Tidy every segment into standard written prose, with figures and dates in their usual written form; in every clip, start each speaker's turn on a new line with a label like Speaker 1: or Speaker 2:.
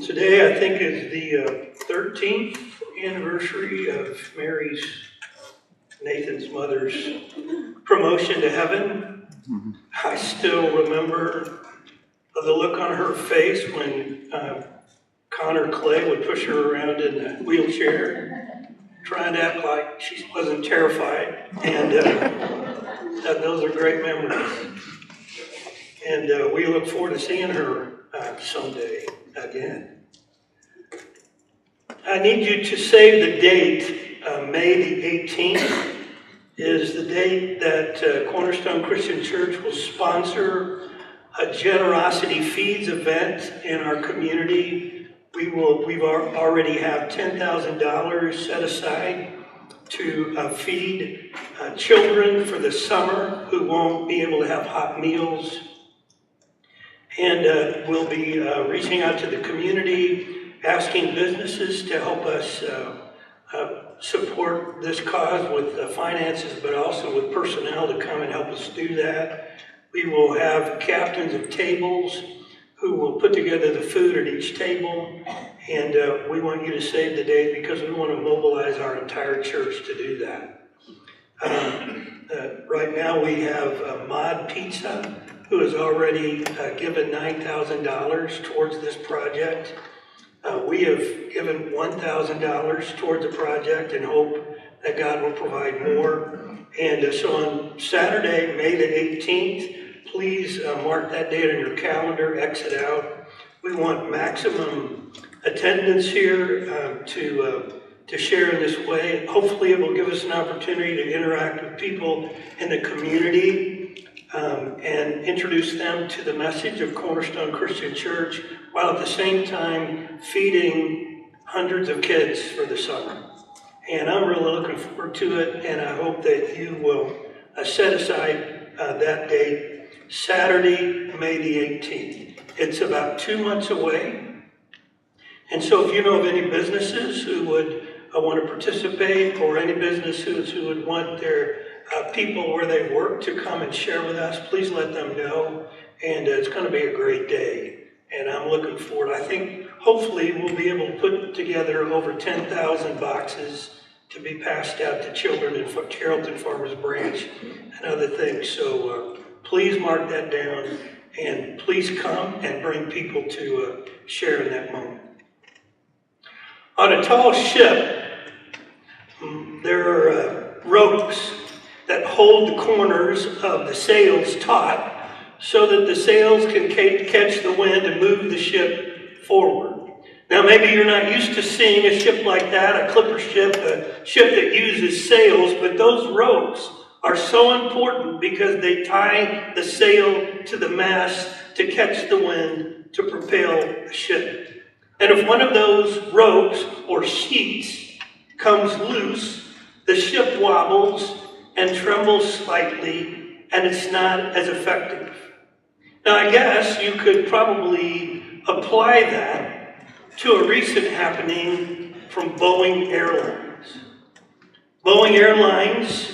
Speaker 1: Today, I think, is the 13th anniversary of Nathan's mother's promotion to heaven. I still remember the look on her face when Connor Clay would push her around in the wheelchair, trying to act like she wasn't terrified. And those are great memories. And we look forward to seeing her someday again. I need you to save the date. May the 18th is the date that Cornerstone Christian Church will sponsor a Generosity Feeds event in our community. We've already have $10,000 set aside to feed children for the summer who won't be able to have hot meals. And we'll be reaching out to the community, asking businesses to help us support this cause with finances, but also with personnel to come and help us do that. We will have captains of tables who will put together the food at each table. And we want you to save the date because we want to mobilize our entire church to do that. Right now we have Mod Pizza, who has already given $9,000 towards this project. We have given $1,000 towards the project and hope that God will provide more. And so on Saturday, May the 18th, please mark that date on your calendar, exit out. We want maximum attendance here to share in this way. Hopefully it will give us an opportunity to interact with people in the community and introduce them to the message of Cornerstone Christian Church, while at the same time feeding hundreds of kids for the summer. And I'm really looking forward to it, and I hope that you will set aside that date, Saturday, May the 18th. It's about 2 months away. And so if you know of any businesses who would want to participate, or any businesses who would want their people where they work to come and share with us, please let them know. And it's going to be a great day. And I'm looking forward. I think hopefully we'll be able to put together over 10,000 boxes to be passed out to children in Carrollton Farmers Branch and other things. So please mark that down, and please come and bring people to share in that moment. On a tall ship, there are ropes that hold the corners of the sails taut so that the sails can catch the wind and move the ship forward. Now, maybe you're not used to seeing a ship like that, a clipper ship, a ship that uses sails, but those ropes are so important because they tie the sail to the mast to catch the wind to propel the ship. And if one of those ropes or sheets comes loose, the ship wobbles and trembles slightly, and it's not as effective. Now, I guess you could probably apply that to a recent happening from Boeing Airlines. Boeing Airlines,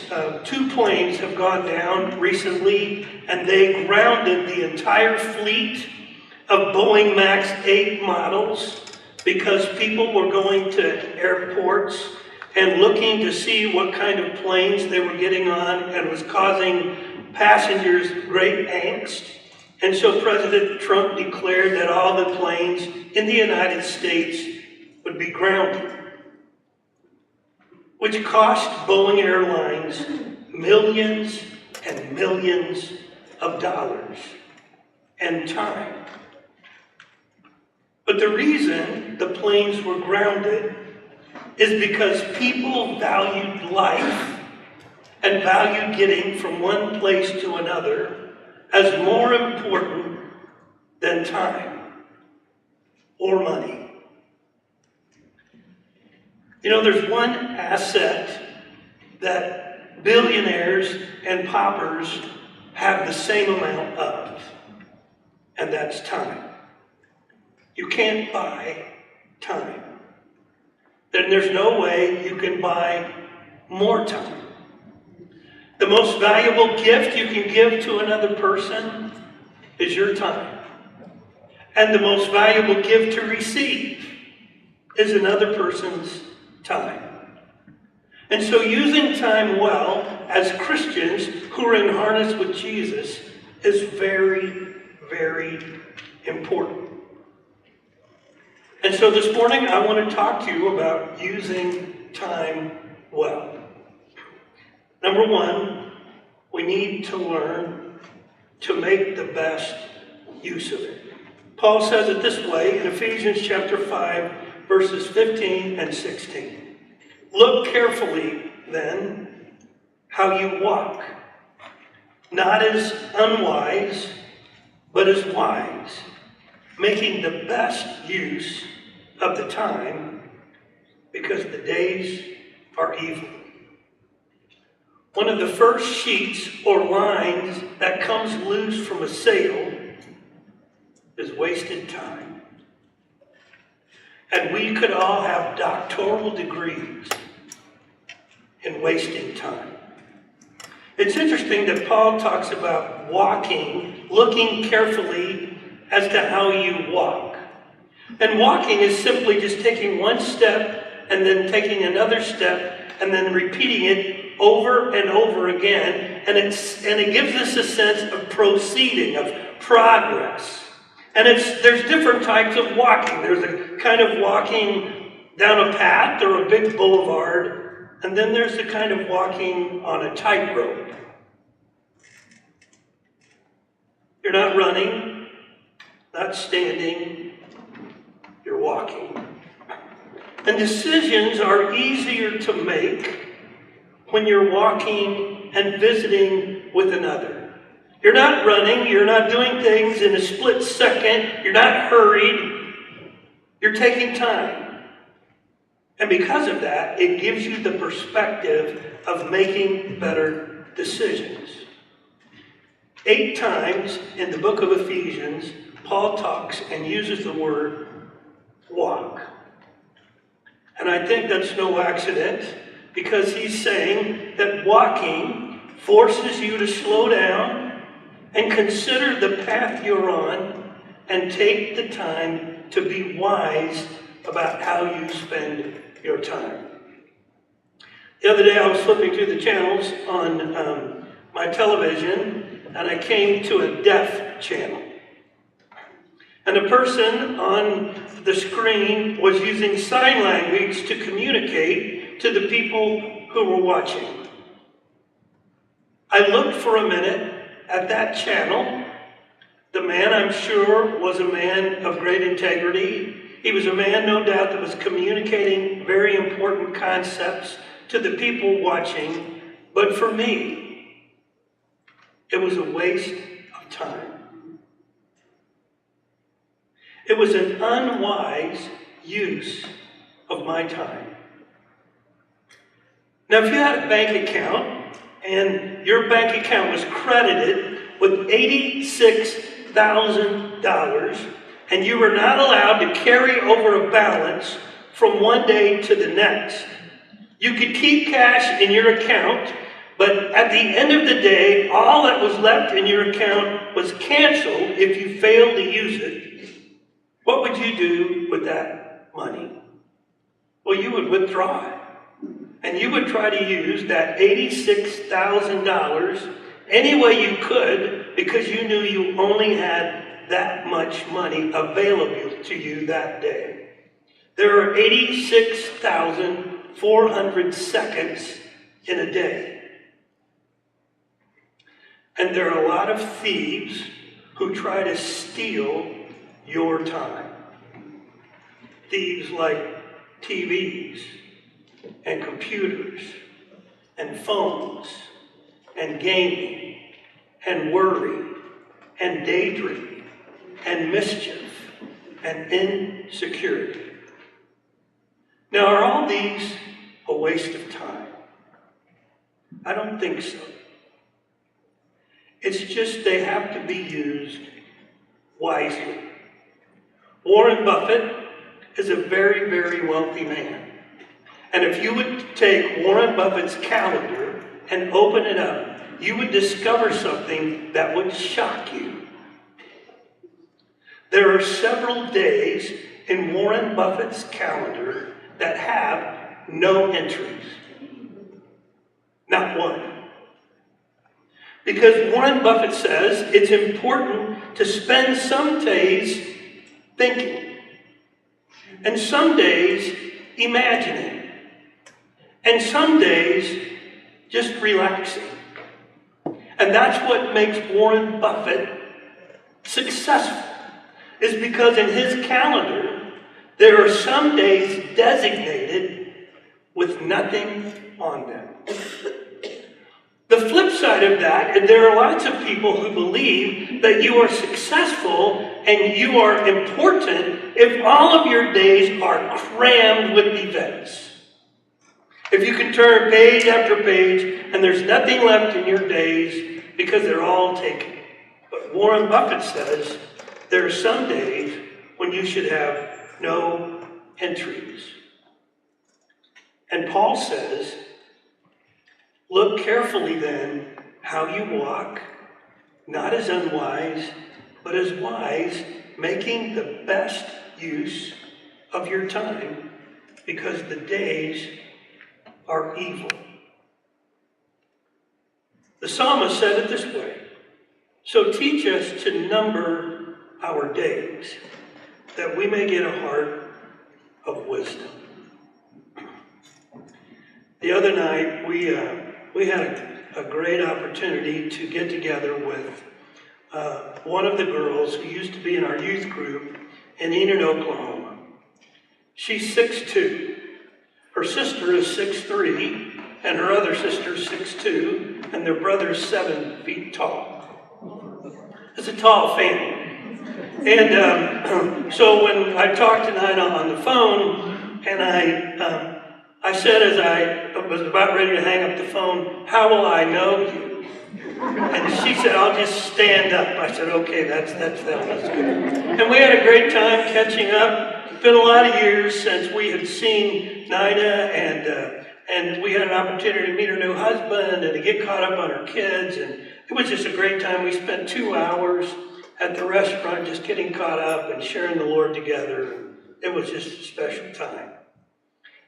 Speaker 1: 2 planes have gone down recently, and they grounded the entire fleet of Boeing MAX 8 models because people were going to airports and looking to see what kind of planes they were getting on, and was causing passengers great angst. And so President Trump declared that all the planes in the United States would be grounded, which cost Boeing Airlines millions and millions of dollars and time. But the reason the planes were grounded is because people valued life and valued getting from one place to another as more important than time or money. You know, there's one asset that billionaires and paupers have the same amount of, and that's time. You can't buy time. Then there's no way you can buy more time. The most valuable gift you can give to another person is your time. And the most valuable gift to receive is another person's time. And so using time well as Christians who are in harness with Jesus is very, very important. And so this morning I want to talk to you about using time well. Number one, we need to learn to make the best use of it. Paul says it this way in Ephesians chapter 5, verses 15 and 16. Look carefully, then, how you walk, not as unwise, but as wise, making the best use of the time, because the days are evil. One of the first sheets or lines that comes loose from a sail is wasted time. And we could all have doctoral degrees in wasting time. It's interesting that Paul talks about walking, looking carefully as to how you walk. And walking is simply just taking one step and then taking another step and then repeating it over and over again. And it gives us a sense of proceeding, of progress. And there's different types of walking. There's a kind of walking down a path or a big boulevard, and then there's the kind of walking on a tightrope. You're not running, not standing, you're walking. And decisions are easier to make when you're walking and visiting with another. You're not running, you're not doing things in a split second, you're not hurried, you're taking time. And because of that, it gives you the perspective of making better decisions. 8 times in the book of Ephesians, Paul talks and uses the word walk. And I think that's no accident, because he's saying that walking forces you to slow down and consider the path you're on and take the time to be wise about how you spend your time. The other day I was flipping through the channels on my television, and I came to a deaf channel. And the person on the screen was using sign language to communicate to the people who were watching. I looked for a minute at that channel. The man, I'm sure, was a man of great integrity. He was a man, no doubt, that was communicating very important concepts to the people watching. But for me, it was a waste of time. It was an unwise use of my time. Now, if you had a bank account and your bank account was credited with $86,000 and you were not allowed to carry over a balance from one day to the next, you could keep cash in your account, but at the end of the day, all that was left in your account was canceled if you failed to use it. What would you do with that money? Well, you would withdraw it. And you would try to use that $86,000 any way you could, because you knew you only had that much money available to you that day. There are 86,400 seconds in a day. And there are a lot of thieves who try to steal your time. Thieves like TVs and computers and phones and gaming and worry and daydreaming and mischief and insecurity. Now, are all these a waste of time? I don't think so. It's just they have to be used wisely. Warren Buffett is a very, very wealthy man. And if you would take Warren Buffett's calendar and open it up, you would discover something that would shock you. There are several days in Warren Buffett's calendar that have no entries. Not one. Because Warren Buffett says it's important to spend some days thinking, and some days imagining, and some days just relaxing. And that's what makes Warren Buffett successful, is because in his calendar, there are some days designated with nothing on them. The flip side of that, and there are lots of people who believe that you are successful and you are important if all of your days are crammed with events. If you can turn page after page and there's nothing left in your days because they're all taken. But Warren Buffett says there are some days when you should have no entries. And Paul says, look carefully then how you walk, not as unwise, but as wise, making the best use of your time, because the days are evil. The psalmist said it this way, so teach us to number our days, that we may get a heart of wisdom. The other night, we had a great opportunity to get together with one of the girls who used to be in our youth group in Enid, Oklahoma. She's 6'2". Her sister is 6'3", and her other sister is 6'2", and their brother is 7 feet tall. It's a tall family. And so when I talked tonight on the phone, and I said as I was about ready to hang up the phone, how will I know you? And she said, I'll just stand up. I said, okay, that's good. And we had a great time catching up. It's been a lot of years since we had seen Nina, and we had an opportunity to meet her new husband and to get caught up on her kids. And it was just a great time. We spent 2 hours at the restaurant just getting caught up and sharing the Lord together. It was just a special time.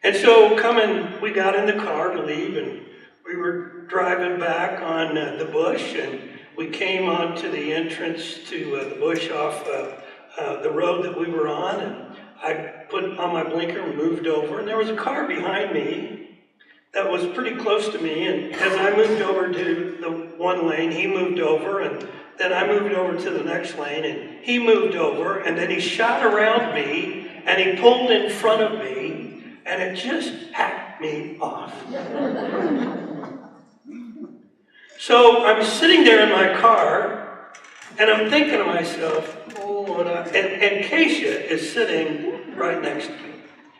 Speaker 1: And so we got in the car to leave, and we were driving back on the bush, and we came onto the entrance to the bush off the road that we were on, and I put on my blinker and moved over, and there was a car behind me that was pretty close to me, and as I moved over to the one lane, he moved over, and then I moved over to the next lane, and he moved over, and then he shot around me, and he pulled in front of me, and it just hacked me off. So I'm sitting there in my car, and I'm thinking to myself, and Keisha is sitting right next to me.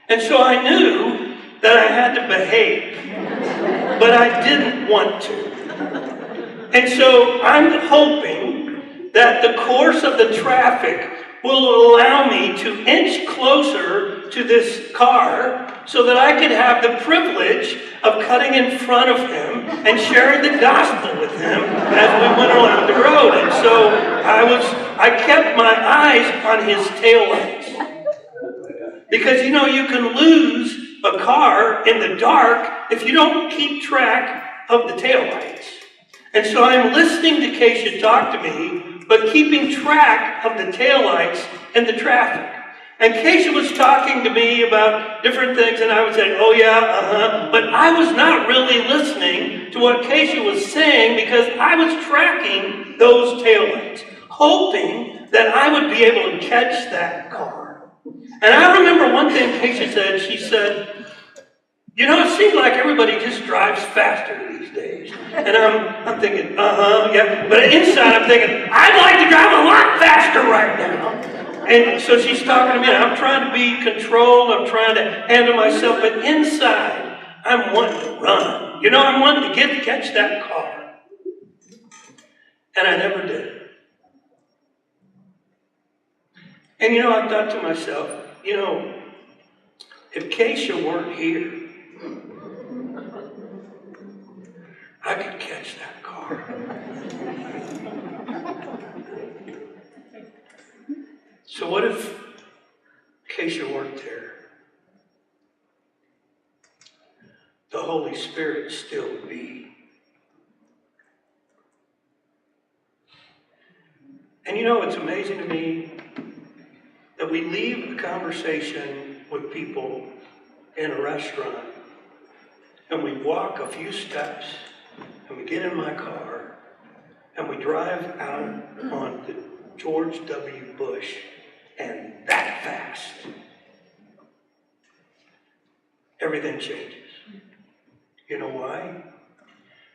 Speaker 1: And so I knew that I had to behave, but I didn't want to. And so I'm hoping that the course of the traffic will allow me to inch closer to this car so that I could have the privilege of cutting in front of him and sharing the gospel with him as we went along the road. And so I kept my eyes on his taillights. Because, you can lose a car in the dark if you don't keep track of the taillights. And so I'm listening to Keisha talk to me, but keeping track of the taillights and the traffic. And Keisha was talking to me about different things, and I was saying, oh yeah, But I was not really listening to what Keisha was saying because I was tracking those taillights, hoping that I would be able to catch that car. And I remember one thing Keisha said. She said, it seems like everybody just drives faster these days. And I'm thinking, yeah. But inside I'm thinking, I'd like to drive a lot faster right now. And so she's talking to me, and I'm trying to be controlled. I'm trying to handle myself. But inside, I'm wanting to run. I'm wanting to catch that car. And I never did. And I thought to myself, if Keisha weren't here, I could catch that car. So what if, in case you weren't there, the Holy Spirit still be? And you know, it's amazing to me that we leave a conversation with people in a restaurant and we walk a few steps and we get in my car and we drive out on the George W. Bush, and that fast, everything changes. You know why?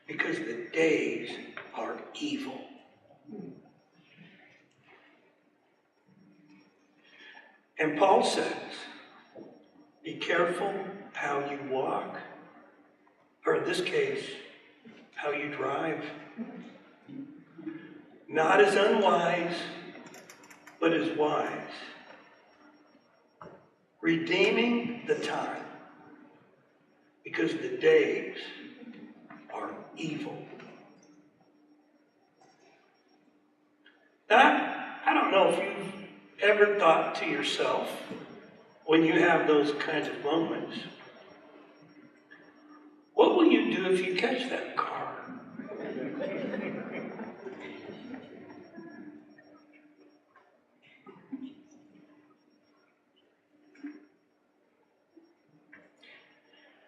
Speaker 1: Because the days are evil. And Paul says, be careful how you walk, or in this case, how you drive. Not as unwise, but as wise. Redeeming the time, because the days are evil. Now, I don't know if you've ever thought to yourself, when you have those kinds of moments, what will you do if you catch that car?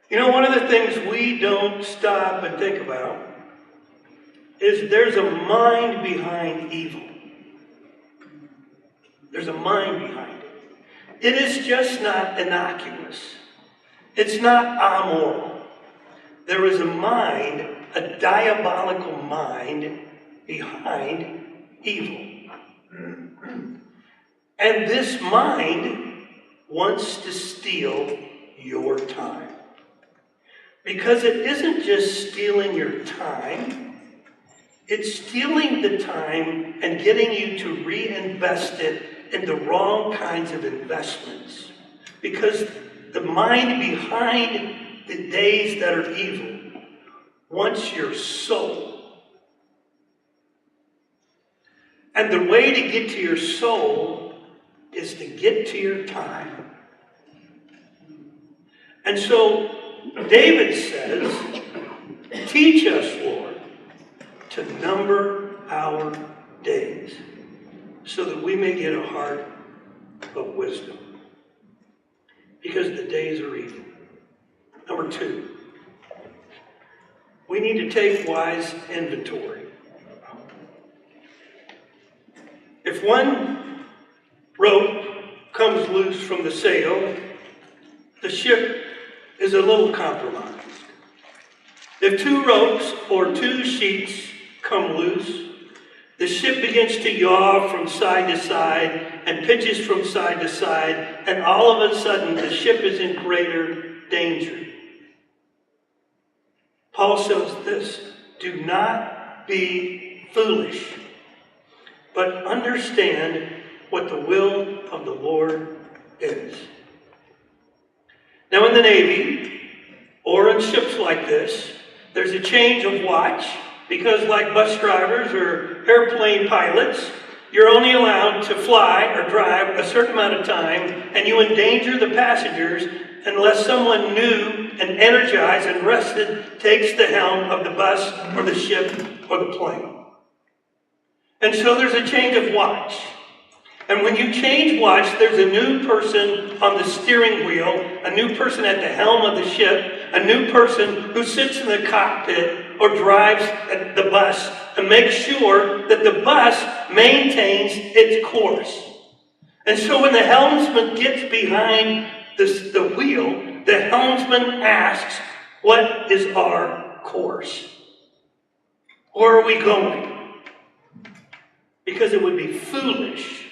Speaker 1: You know, one of the things we don't stop and think about is there's a mind behind evil. There's a mind behind it. It is just not innocuous. It's not amoral. There is a mind, a diabolical mind behind evil. And this mind wants to steal your time. Because it isn't just stealing your time, it's stealing the time and getting you to reinvest it in the wrong kinds of investments. Because the mind behind the days that are evil wants your soul. And the way to get to your soul is to get to your time. And so David says, teach us, Lord, to number our days, so that we may get a heart of wisdom. Because the days are evil. Number 2, we need to take wise inventory. If one rope comes loose from the sail, the ship is a little compromised. If 2 ropes or 2 sheets come loose, the ship begins to yaw from side to side and pitches from side to side, and all of a sudden the ship is in greater danger. Paul says this, do not be foolish, but understand what the will of the Lord is. Now in the Navy, or in ships like this, there's a change of watch, because like bus drivers or airplane pilots, you're only allowed to fly or drive a certain amount of time, and you endanger the passengers unless someone new and energized and rested takes the helm of the bus or the ship or the plane. And so there's a change of watch. And when you change watch, there's a new person on the steering wheel, a new person at the helm of the ship, a new person who sits in the cockpit or drives the bus and makes sure that the bus maintains its course. And so when the helmsman gets behind the wheel, the helmsman asks, what is our course? Where are we going? Because it would be foolish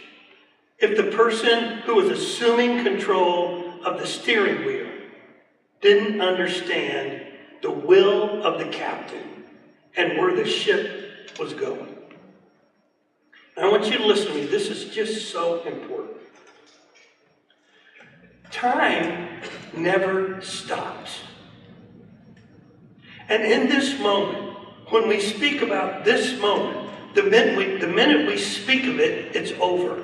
Speaker 1: if the person who was assuming control of the steering wheel didn't understand the will of the captain and where the ship was going. I want you to listen to me. This is just so important. Time never stops. And in this moment, when we speak about this moment, the minute we speak of it, it's over.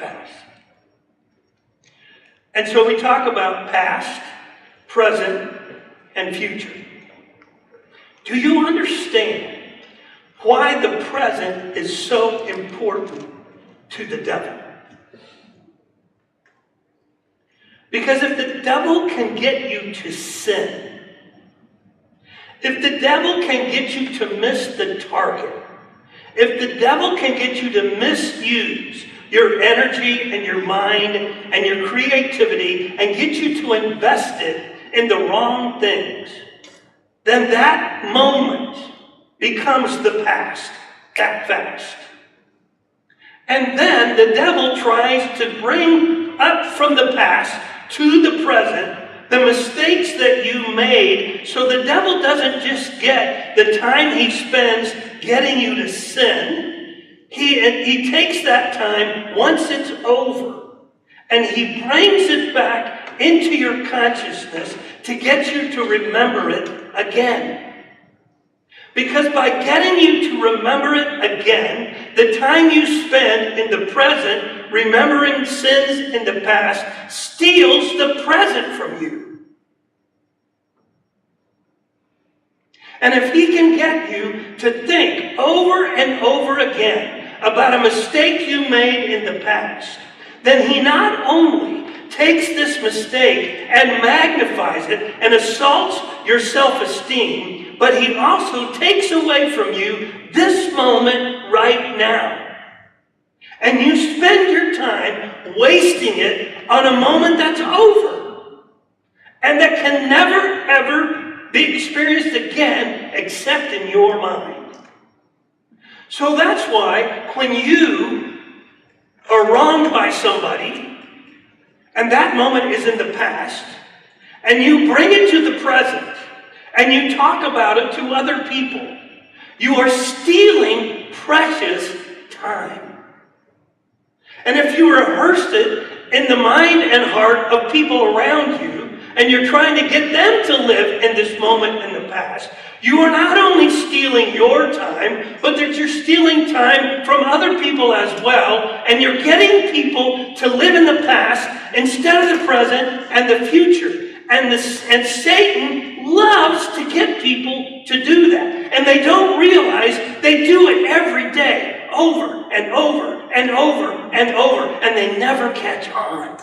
Speaker 1: fast. And so we talk about past, present, and future. Do you understand why the present is so important to the devil? Because if the devil can get you to sin, if the devil can get you to miss the target, if the devil can get you to misuse your energy and your mind and your creativity and get you to invest it in the wrong things, then that moment becomes the past that fast. And then the devil tries to bring up from the past to the present the mistakes that you made, so the devil doesn't just get the time he spends getting you to sin. He takes that time once it's over and he brings it back into your consciousness to get you to remember it again. Because by getting you to remember it again, the time you spend in the present remembering sins in the past steals the present from you. And if he can get you to think over and over again about a mistake you made in the past, then he not only takes this mistake and magnifies it and assaults your self-esteem, but he also takes away from you this moment right now. And you spend your time wasting it on a moment that's over and that can never, ever be experienced again except in your mind. So that's why when you are wronged by somebody, and that moment is in the past, and you bring it to the present, and you talk about it to other people, you are stealing precious time. And if you rehearsed it in the mind and heart of people around you, and you're trying to get them to live in this moment in the past, you are not only stealing your time, but that you're stealing time from other people as well, and you're getting people to live in the past instead of the present and the future. And Satan loves to get people to do that. And they don't realize they do it every day, over and over and over and over, and they never catch on.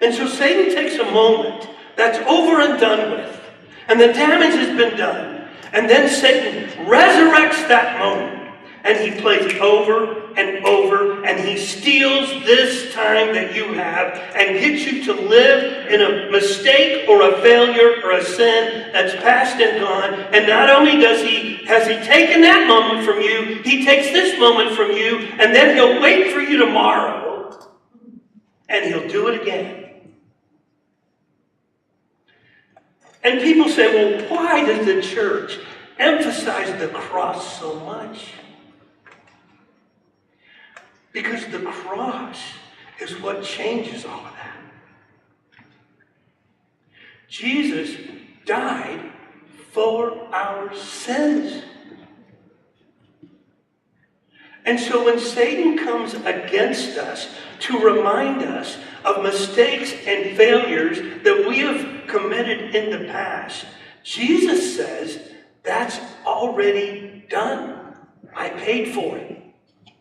Speaker 1: And so Satan takes a moment that's over and done with, and the damage has been done. And then Satan resurrects that moment, and he plays over and over, and he steals this time that you have and gets you to live in a mistake or a failure or a sin that's past and gone. And not only has he taken that moment from you, he takes this moment from you, and then he'll wait for you tomorrow, and he'll do it again. And people say, well, why does the church emphasize the cross so much? Because the cross is what changes all of that. Jesus died for our sins. And so when Satan comes against us to remind us of mistakes and failures that we have committed in the past, Jesus says, that's already done. I paid for it.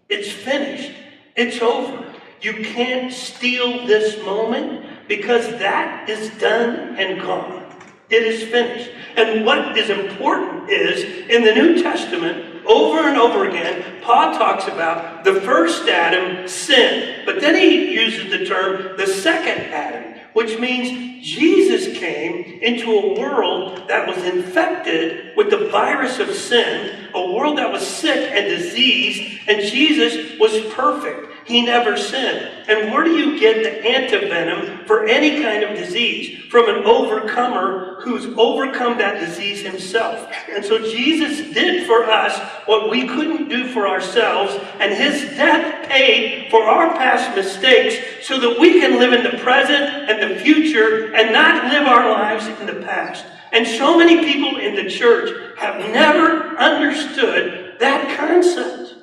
Speaker 1: It's finished. It's over. You can't steal this moment because that is done and gone. It is finished. And what is important is, in the New Testament, over and over again, Paul talks about the first Adam, sin. But then he uses the term, the second Adam, which means Jesus came into a world that was infected with the virus of sin, a world that was sick and diseased, and Jesus was perfect. He never sinned. And where do you get the antivenom for any kind of disease? From an overcomer who's overcome that disease himself. And so Jesus did for us what we couldn't do for ourselves, and his death paid for our past mistakes so that we can live in the present and the future and not live our lives in the past. And so many people in the church have never understood that concept.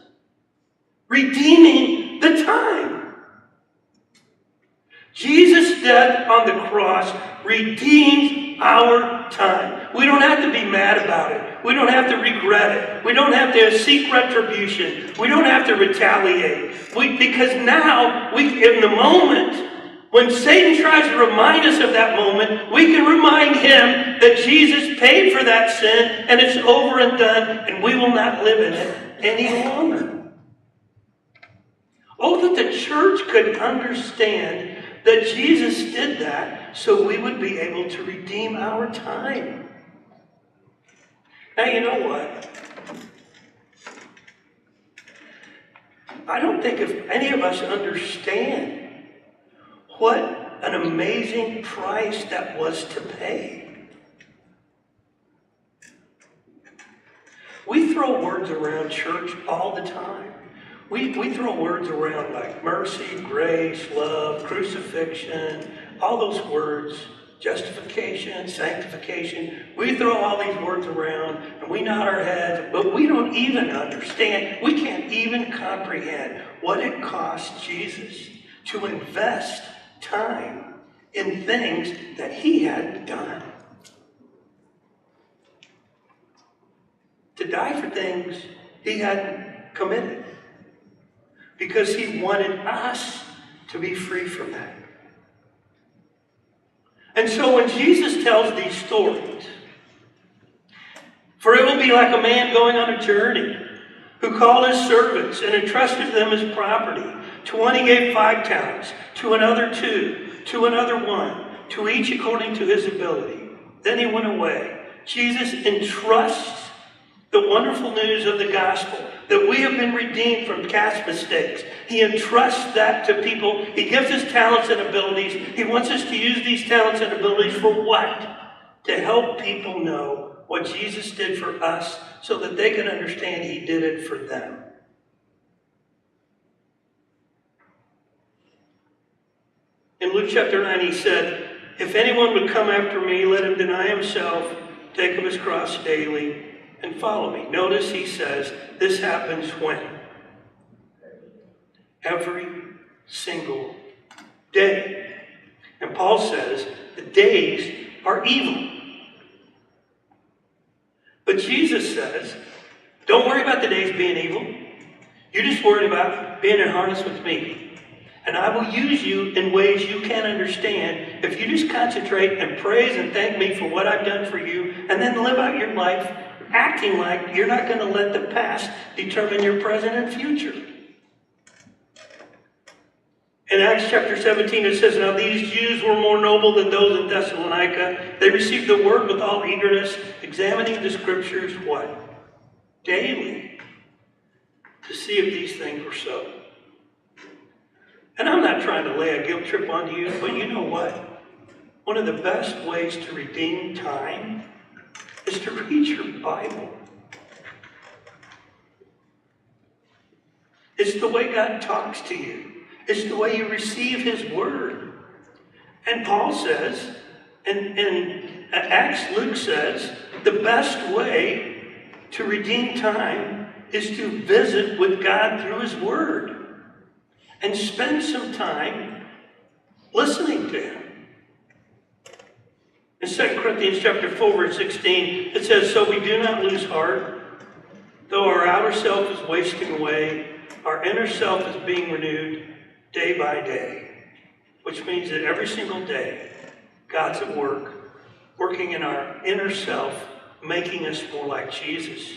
Speaker 1: redeeming the time. Jesus' death on the cross redeems our time. We don't have to be mad about it. We don't have to regret it. We don't have to seek retribution. We don't have to retaliate. Because now, in the moment, when Satan tries to remind us of that moment, we can remind him that Jesus paid for that sin and it's over and done, and we will not live in it any longer. Oh, that the church could understand that Jesus did that so we would be able to redeem our time. Now, you know what? I don't think if any of us understand what an amazing price that was to pay. We throw words around church all the time. We throw words around like mercy, grace, love, crucifixion, all those words, justification, sanctification. We throw all these words around and we nod our heads, but we don't even understand. We can't even comprehend what it cost Jesus to invest time in things that he hadn't done. To die for things he hadn't committed. Because he wanted us to be free from that. And so when Jesus tells these stories, for it will be like a man going on a journey who called his servants and entrusted them his property. To one he gave 5 talents, to another 2, to another 1, to each according to his ability. Then he went away. Jesus entrusts the wonderful news of the gospel, that we have been redeemed from past mistakes. He entrusts that to people. He gives us talents and abilities. He wants us to use these talents and abilities for what? To help people know what Jesus did for us so that they can understand he did it for them. In Luke chapter 9, he said, if anyone would come after me, let him deny himself, take up his cross daily, and follow me. Notice he says, this happens when? Every single day. And Paul says, the days are evil. But Jesus says, don't worry about the days being evil. You just worry about being in harness with me. And I will use you in ways you can't understand if you just concentrate and praise and thank me for what I've done for you, and then live out your life acting like you're not going to let the past determine your present and future. In Acts chapter 17 it says, now these Jews were more noble than those in Thessalonica. They received the word with all eagerness, examining the scriptures, what? Daily, to see if these things were so. And I'm not trying to lay a guilt trip onto you, but you know what? One of the best ways to redeem time is to read your Bible. It's the way God talks to you. It's the way you receive his word. And Paul says, and Acts, Luke says, the best way to redeem time is to visit with God through his word and spend some time listening to him. In 2 Corinthians chapter 4, verse 16, it says, so we do not lose heart, though our outer self is wasting away, our inner self is being renewed day by day. Which means that every single day, God's at work, working in our inner self, making us more like Jesus.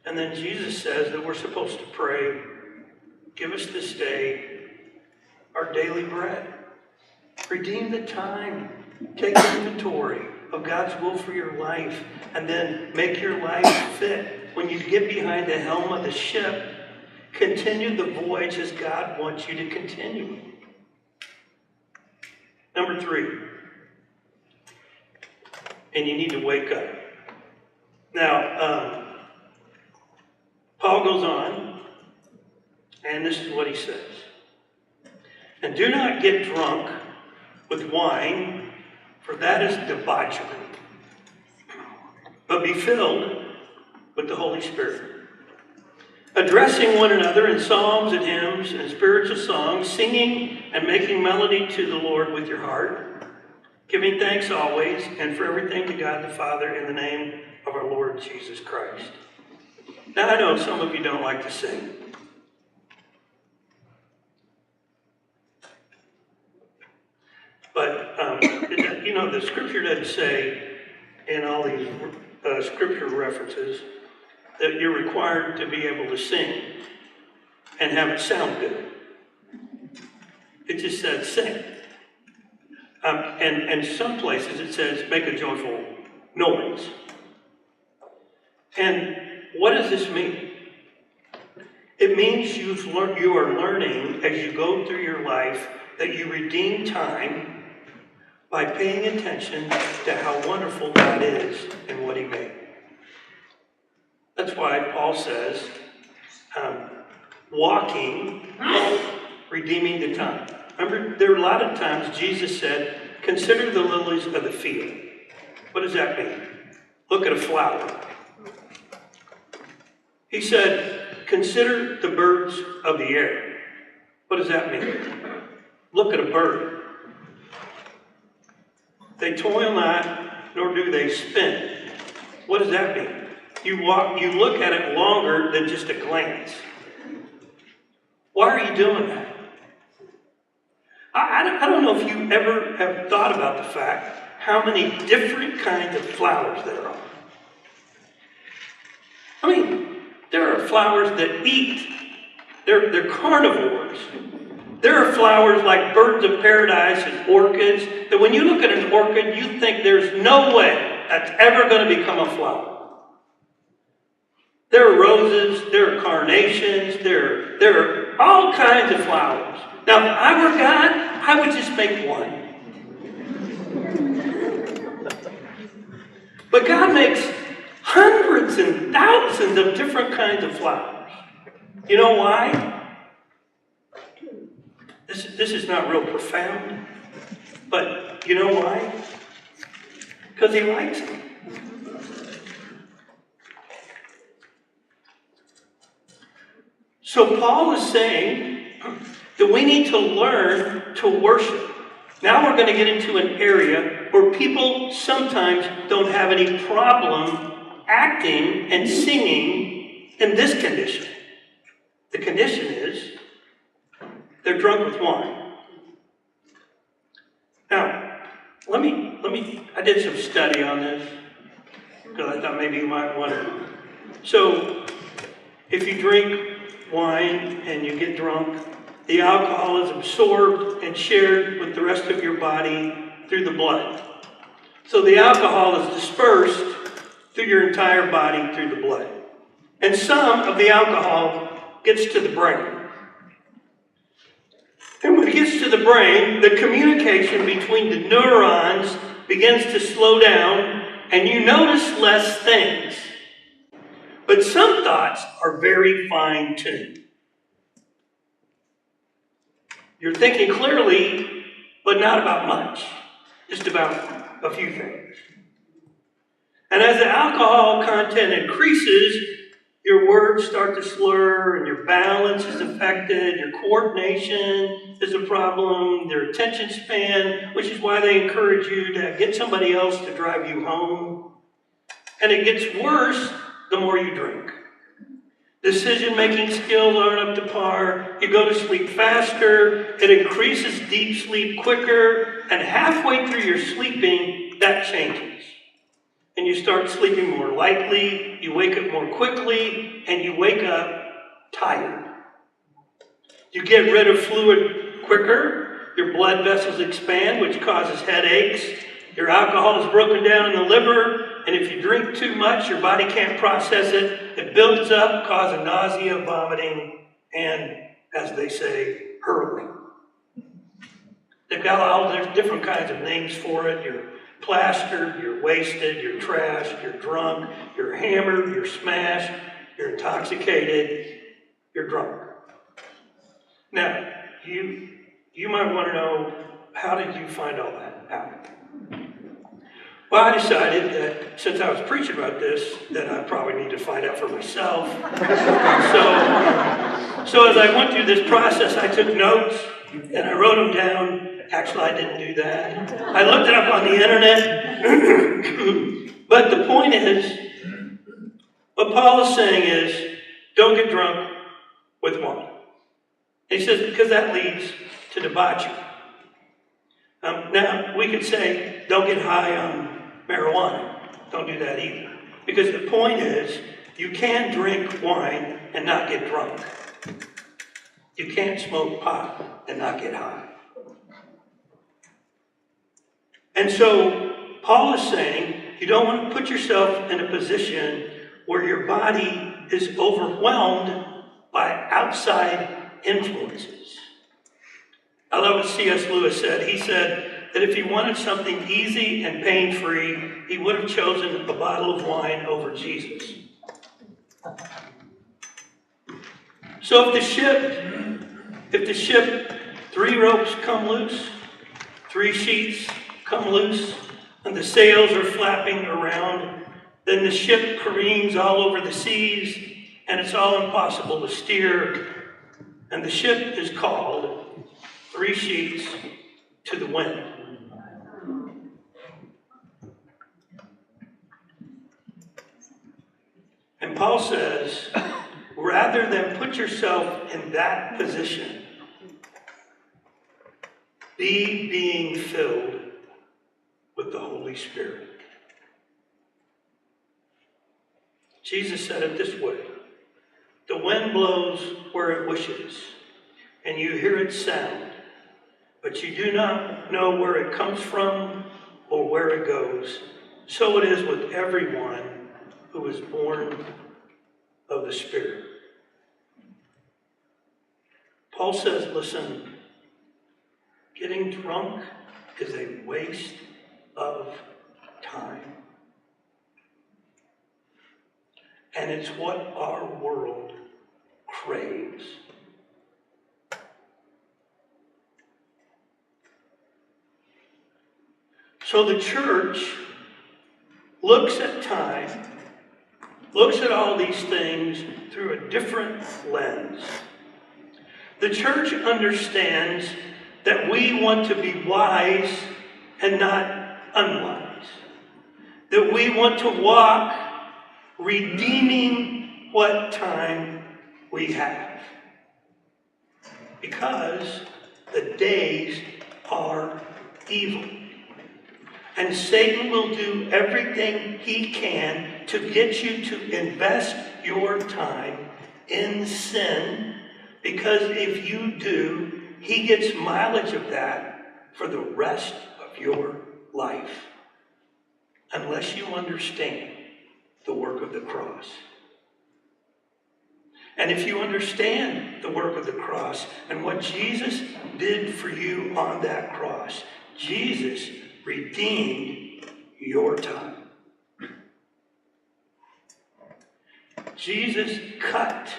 Speaker 1: And then Jesus says that we're supposed to pray, give us this day our daily bread. Redeem the time. Take inventory of God's will for your life, and then make your life fit. When you get behind the helm of the ship, continue the voyage as God wants you to continue. Number 3, and you need to wake up. Now, Paul goes on, and this is what he says. And do not get drunk with wine, for that is debauchery, but be filled with the Holy Spirit. addressing one another in psalms and hymns and spiritual songs, singing and making melody to the Lord with your heart, giving thanks always and for everything to God the Father in the name of our Lord Jesus Christ. Now, I know some of you don't like to sing. But, the scripture doesn't say in all these scripture references that you're required to be able to sing and have it sound good. It just says sing. And some places it says make a joyful noise. And what does this mean? It means you are learning as you go through your life that you redeem time by paying attention to how wonderful God is and what He made. That's why Paul says, walking, redeeming the time. Remember, there are a lot of times Jesus said, consider the lilies of the field. What does that mean? Look at a flower. He said, consider the birds of the air. What does that mean? Look at a bird. They toil not, nor do they spin. What does that mean? You look at it longer than just a glance. Why are you doing that? I don't know if you ever have thought about the fact how many different kinds of flowers there are. I mean, there are flowers that eat. They're carnivores. There are flowers like birds of paradise and orchids that when you look at an orchid, you think there's no way that's ever going to become a flower. There are roses, there are carnations, there are all kinds of flowers. Now, if I were God, I would just make one. But God makes hundreds and thousands of different kinds of flowers. You know why? This is not real profound, but you know why? Because He likes them. So Paul is saying that we need to learn to worship. Now we're going to get into an area where people sometimes don't have any problem acting and singing in this condition. The condition is they're drunk with wine. Now, I did some study on this because I thought maybe you might want to. So, if you drink wine and you get drunk, the alcohol is absorbed and shared with the rest of your body through the blood. So the alcohol is dispersed through your entire body through the blood. And some of the alcohol gets to the brain. And when it gets to the brain, the communication between the neurons begins to slow down and you notice less things. But some thoughts are very fine-tuned. You're thinking clearly, but not about much. Just about a few things. And as the alcohol content increases, your words start to slur and your balance is affected, your coordination is a problem, your attention span, which is why they encourage you to get somebody else to drive you home. And it gets worse the more you drink. Decision-making skills aren't up to par. You go to sleep faster. It increases deep sleep quicker. And halfway through your sleeping, that changes. And you start sleeping more lightly. You wake up more quickly. And you wake up tired. You get rid of fluid quicker. Your blood vessels expand, which causes headaches. Your alcohol is broken down in the liver. And if you drink too much, your body can't process it. It builds up, causing nausea, vomiting, and, as they say, hurling. They've got all these different kinds of names for it. You're plastered, you're wasted, you're trashed, you're drunk, you're hammered, you're smashed, you're intoxicated, you're drunk. Now, you might want to know, how did you find all that out? Well, I decided that since I was preaching about this, that I probably need to find out for myself. So as I went through this process, I took notes and I wrote them down. Actually, I didn't do that. I looked it up on the internet. But the point is, what Paul is saying is, don't get drunk with wine. He says, because that leads to debauchery. Now, we could say, don't get high on marijuana. Don't do that either. Because the point is, you can drink wine and not get drunk. You can't smoke pot and not get high. And so, Paul is saying, you don't want to put yourself in a position where your body is overwhelmed by outside influences. I love what C.S. Lewis said. He said that if he wanted something easy and pain-free, he would have chosen a bottle of wine over Jesus. So if the ship, 3 ropes come loose, 3 sheets come loose, and the sails are flapping around, then the ship careens all over the seas, and it's all impossible to steer, and the ship is called 3 sheets to the wind. And Paul says, rather than put yourself in that position, be being filled with the Holy Spirit. Jesus said it this way, the wind blows where it wishes, and you hear its sound, but you do not know where it comes from or where it goes. So it is with everyone who is born of the Spirit. Paul says, listen, getting drunk is a waste of time. And it's what our world craves. So the church looks at time, looks at all these things through a different lens. The church understands that we want to be wise and not unwise. That we want to walk redeeming what time we have. Because the days are evil. And Satan will do everything he can to get you to invest your time in sin, because if you do, he gets mileage of that for the rest of your life. Unless you understand the work of the cross. And if you understand the work of the cross and what Jesus did for you on that cross, Jesus redeemed your time. Jesus cut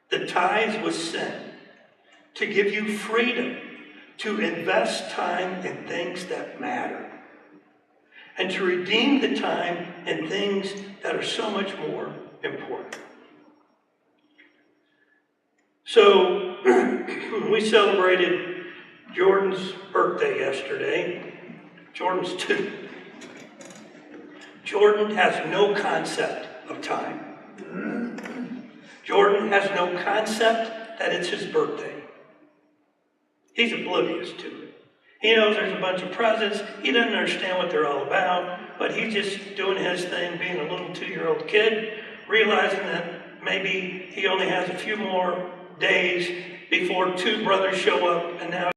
Speaker 1: the ties with sin to give you freedom to invest time in things that matter. And to redeem the time in things that are so much more important. So, we celebrated Jordan's birthday yesterday. Jordan's 2. Jordan has no concept of time. Jordan has no concept that it's his birthday. He's oblivious to it. He knows there's a bunch of presents. He doesn't understand what they're all about, but he's just doing his thing, being a little 2-year-old kid, realizing that maybe he only has a few more days before 2 brothers show up, and now